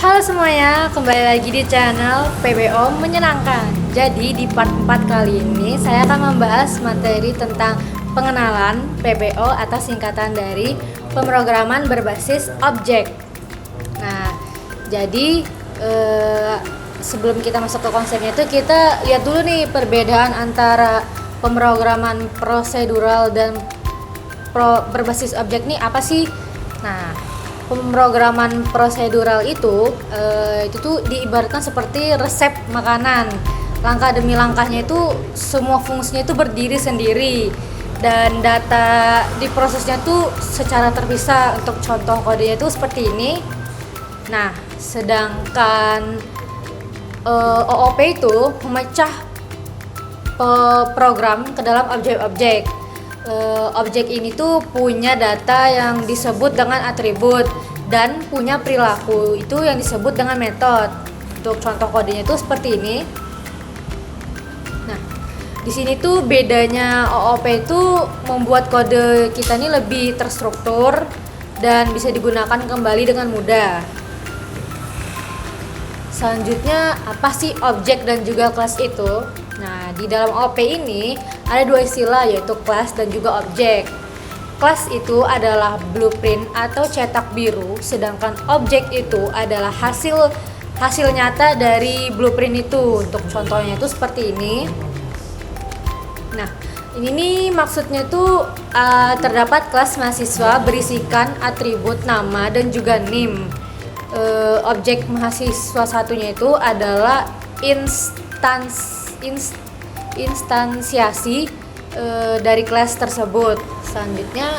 Halo semuanya, kembali lagi di channel PBO Menyenangkan. Jadi di part 4 kali ini saya akan membahas materi tentang pengenalan PBO atau singkatan dari pemrograman berbasis objek. Nah, jadi sebelum kita masuk ke konsepnya itu kita lihat dulu nih perbedaan antara pemrograman prosedural dan berbasis objek nih apa sih? Nah, pemrograman prosedural itu tuh diibaratkan seperti resep makanan. Langkah demi langkahnya itu semua fungsinya itu berdiri sendiri dan data di prosesnya tuh secara terpisah. Untuk contoh kodenya itu seperti ini. Nah, sedangkan OOP itu memecah program ke dalam objek-objek. Objek ini tuh punya data yang disebut dengan atribut dan punya perilaku itu yang disebut dengan metode. Untuk contoh kodenya itu seperti ini. Nah, di sini tuh bedanya OOP itu membuat kode kita ini lebih terstruktur dan bisa digunakan kembali dengan mudah. Selanjutnya, apa sih objek dan juga kelas itu? Nah, di dalam OOP ini ada dua istilah, yaitu kelas dan juga objek. Kelas itu adalah blueprint atau cetak biru, sedangkan objek itu adalah hasil nyata dari blueprint itu. Untuk contohnya itu seperti ini. Nah, ini nih maksudnya tuh terdapat kelas mahasiswa berisikan atribut nama dan juga NIM. Objek mahasiswa satunya itu adalah instansiasi dari kelas tersebut. Selanjutnya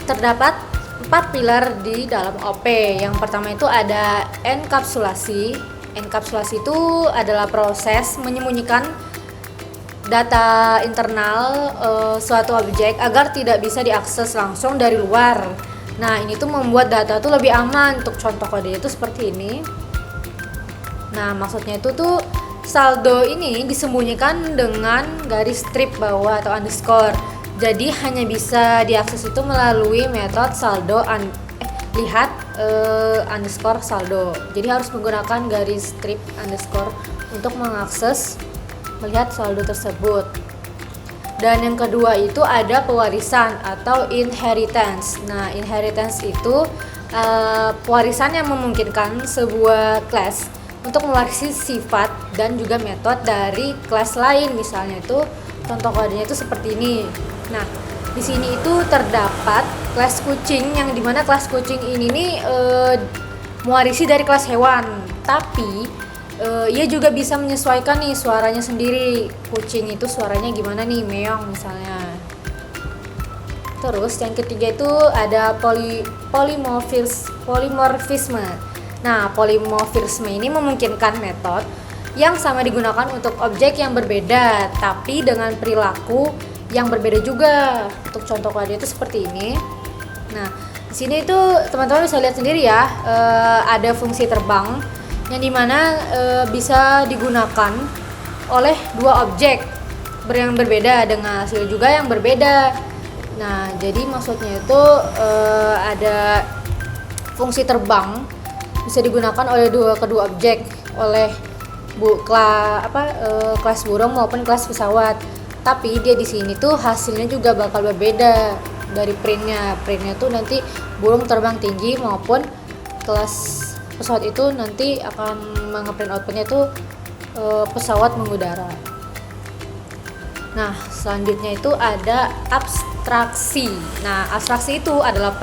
terdapat 4 pilar di dalam OP. Yang pertama itu ada enkapsulasi. Enkapsulasi itu adalah proses menyembunyikan data internal suatu objek agar tidak bisa diakses langsung dari luar. Nah, ini tuh membuat data tuh lebih aman. Untuk contoh kodenya itu seperti ini. Nah, maksudnya itu tuh saldo ini disembunyikan dengan garis strip bawah atau underscore. Jadi hanya bisa diakses itu melalui metode saldo lihat underscore saldo. Jadi harus menggunakan garis strip underscore untuk mengakses melihat saldo tersebut. Dan yang kedua itu ada pewarisan atau inheritance. Nah, inheritance itu pewarisan yang memungkinkan sebuah kelas untuk mewarisi sifat dan juga metode dari kelas lain. Misalnya itu contoh kodenya itu seperti ini. Nah, di sini itu terdapat kelas kucing, yang dimana kelas kucing ini nih mewarisi dari kelas hewan, tapi ia juga bisa menyesuaikan nih suaranya sendiri. Kucing itu suaranya gimana nih, meong misalnya. Terus yang ketiga itu ada polimorfisme. Nah, polimorfisme ini memungkinkan metode yang sama digunakan untuk objek yang berbeda tapi dengan perilaku yang berbeda juga. Untuk contoh kodenya itu seperti ini. Nah, di sini itu teman-teman bisa lihat sendiri ya, ada fungsi terbang yang dimana bisa digunakan oleh dua objek yang berbeda dengan hasil juga yang berbeda. Nah, jadi maksudnya itu ada fungsi terbang bisa digunakan oleh kedua objek, oleh kelas burung maupun kelas pesawat. Tapi dia di sini tuh hasilnya juga bakal berbeda dari printnya. Printnya tuh nanti burung terbang tinggi maupun kelas pesawat itu nanti akan nge-print outputnya itu pesawat mengudara. Nah, selanjutnya itu ada abstraksi. Nah, abstraksi itu adalah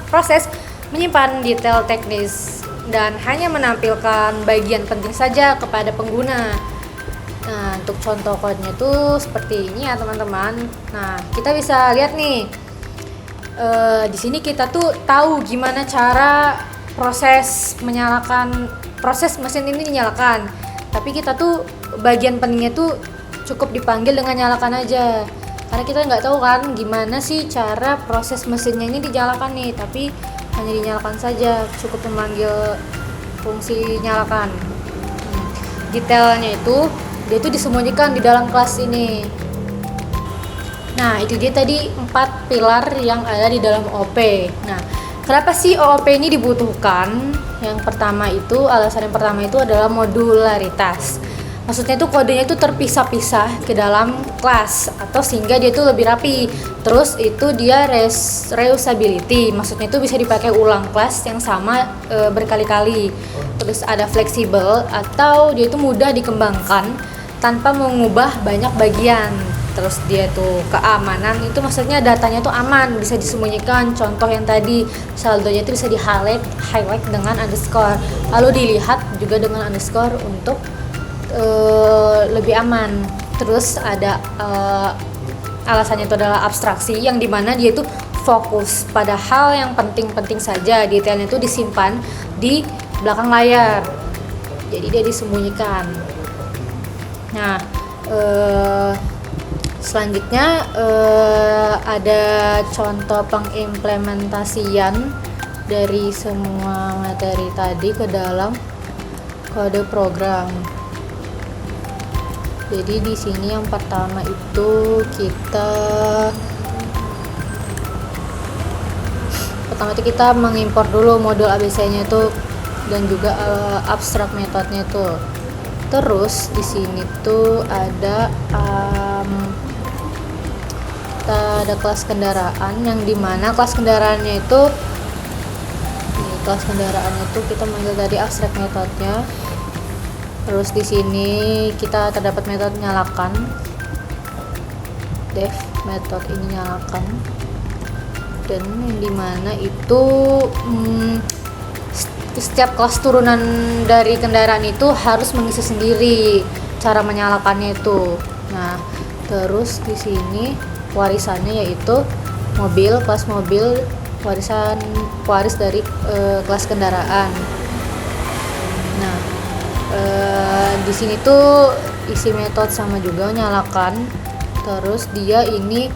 proses menyimpan detail teknis dan hanya menampilkan bagian penting saja kepada pengguna. Nah, untuk contoh kodenya itu seperti ini ya teman-teman. Nah, kita bisa lihat nih di sini kita tuh tahu gimana cara proses mesin ini dinyalakan, tapi kita tuh bagian pentingnya tuh cukup dipanggil dengan nyalakan aja, karena kita nggak tahu kan gimana sih cara proses mesinnya ini dinyalakan nih, tapi hanya dinyalakan saja, cukup memanggil fungsi nyalakan. Detailnya itu dia itu disembunyikan di dalam kelas ini. Nah, itu dia tadi 4 pilar yang ada di dalam OP. Nah, Kenapa sih OOP ini dibutuhkan? Yang pertama itu, alasan yang pertama itu adalah modularitas. Maksudnya itu kodenya itu terpisah-pisah ke dalam kelas atau sehingga dia itu lebih rapi. Terus itu dia reusability, maksudnya itu bisa dipakai ulang kelas yang sama berkali-kali. Terus ada fleksibel atau dia itu mudah dikembangkan tanpa mengubah banyak bagian. Terus dia tuh keamanan, itu maksudnya datanya tuh aman, bisa disembunyikan. Contoh yang tadi, saldonya itu bisa highlight dengan underscore, lalu dilihat juga dengan underscore untuk lebih aman. Terus ada alasannya itu adalah abstraksi, yang dimana dia itu fokus pada hal yang penting-penting saja, detailnya itu disimpan di belakang layar, jadi dia disembunyikan. Nah, selanjutnya ada contoh pengimplementasian dari semua materi tadi ke dalam kode program. Jadi di sini yang pertama itu kita mengimpor dulu modul ABC-nya itu dan juga abstrak metodenya itu. Terus di sini tuh ada ada kelas kendaraan, yang dimana kelas kendaraannya itu kita manggil tadi abstrak metodenya. Terus di sini kita terdapat metode nyalakan, def metode ini nyalakan, dan yang dimana itu setiap kelas turunan dari kendaraan itu harus mengisi sendiri cara menyalakannya itu. Nah, terus di sini warisannya yaitu mobil, kelas mobil, waris dari kelas kendaraan. Nah, di sini tuh isi metode sama juga nyalakan. Terus dia ini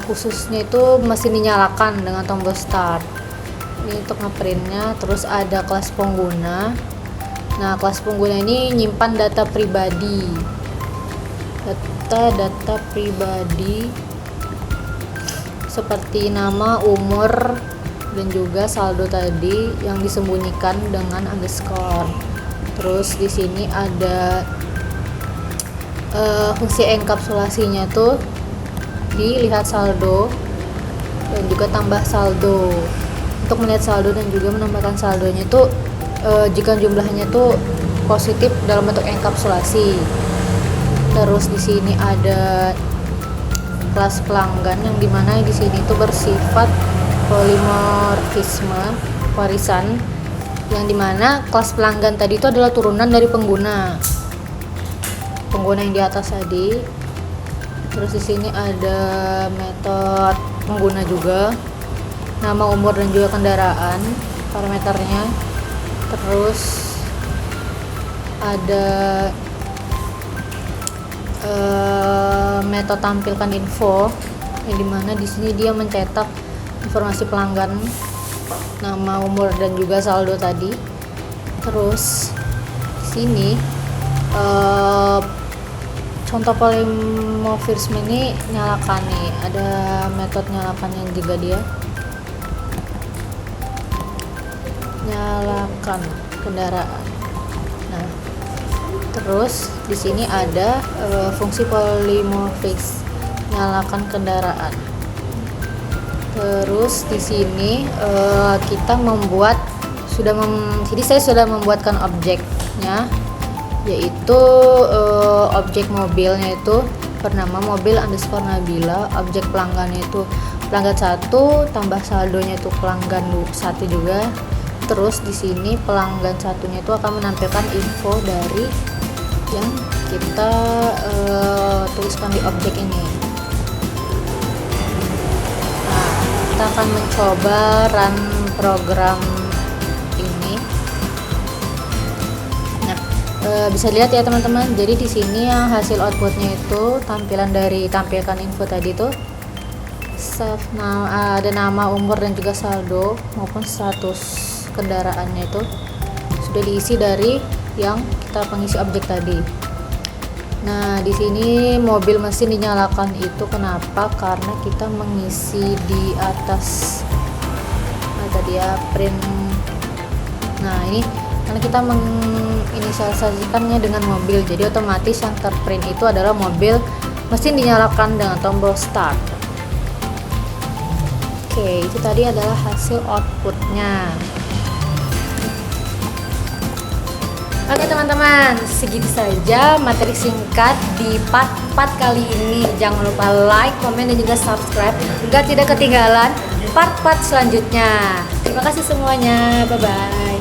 khususnya itu mesin dinyalakan dengan tombol start. Ini untuk ngeprintnya. Terus ada kelas pengguna. Nah, kelas pengguna ini nyimpan data pribadi seperti nama, umur, dan juga saldo tadi yang disembunyikan dengan underscore. Terus di sini ada fungsi enkapsulasinya tuh dilihat saldo dan juga tambah saldo. Untuk melihat saldo dan juga menambahkan saldonya itu jika jumlahnya tuh positif dalam bentuk enkapsulasi. Terus di sini ada kelas pelanggan, yang dimana di sini tuh bersifat polimorfisme warisan, yang dimana kelas pelanggan tadi itu adalah turunan dari pengguna yang di atas tadi. Terus di sini ada metode pengguna juga, nama, umur, dan juga kendaraan parameternya. Terus ada metode tampilkan info, yang dimana di sini dia mencetak informasi pelanggan, nama, umur, dan juga saldo tadi. Terus di sini contoh polimorfisme ini nyalakan nih, ada metode nyalakannya juga, dia nyalakan kendaraan. Nah, terus di sini ada fungsi polimorfis nyalakan kendaraan. Terus di sini kita jadi saya sudah membuatkan objeknya, yaitu objek mobilnya itu bernama mobil underscore Nabila, objek pelanggannya itu pelanggan 1 tambah saldonya itu pelanggan 1 juga. Terus di sini pelanggan satunya itu akan menampilkan info dari yang kita tuliskan di objek ini. Nah, kita akan mencoba run program ini. Nah, bisa lihat ya teman-teman. Jadi di sini yang hasil outputnya itu tampilkan info tadi tuh ada nama, umur, dan juga saldo maupun status kendaraannya itu sudah diisi dari yang kita pengisi objek tadi. Nah, di sini mobil mesin dinyalakan itu kenapa? Karena kita mengisi di atas tadi ya, print. Nah ini karena kita menginisialisasikannya dengan mobil, jadi otomatis yang terprint itu adalah mobil, mesin dinyalakan dengan tombol start. Oke, itu tadi adalah hasil outputnya. Oke teman-teman, segitu saja materi singkat di part kali ini. Jangan lupa like, komen, dan juga subscribe agar tidak ketinggalan part-part selanjutnya. Terima kasih semuanya, bye-bye.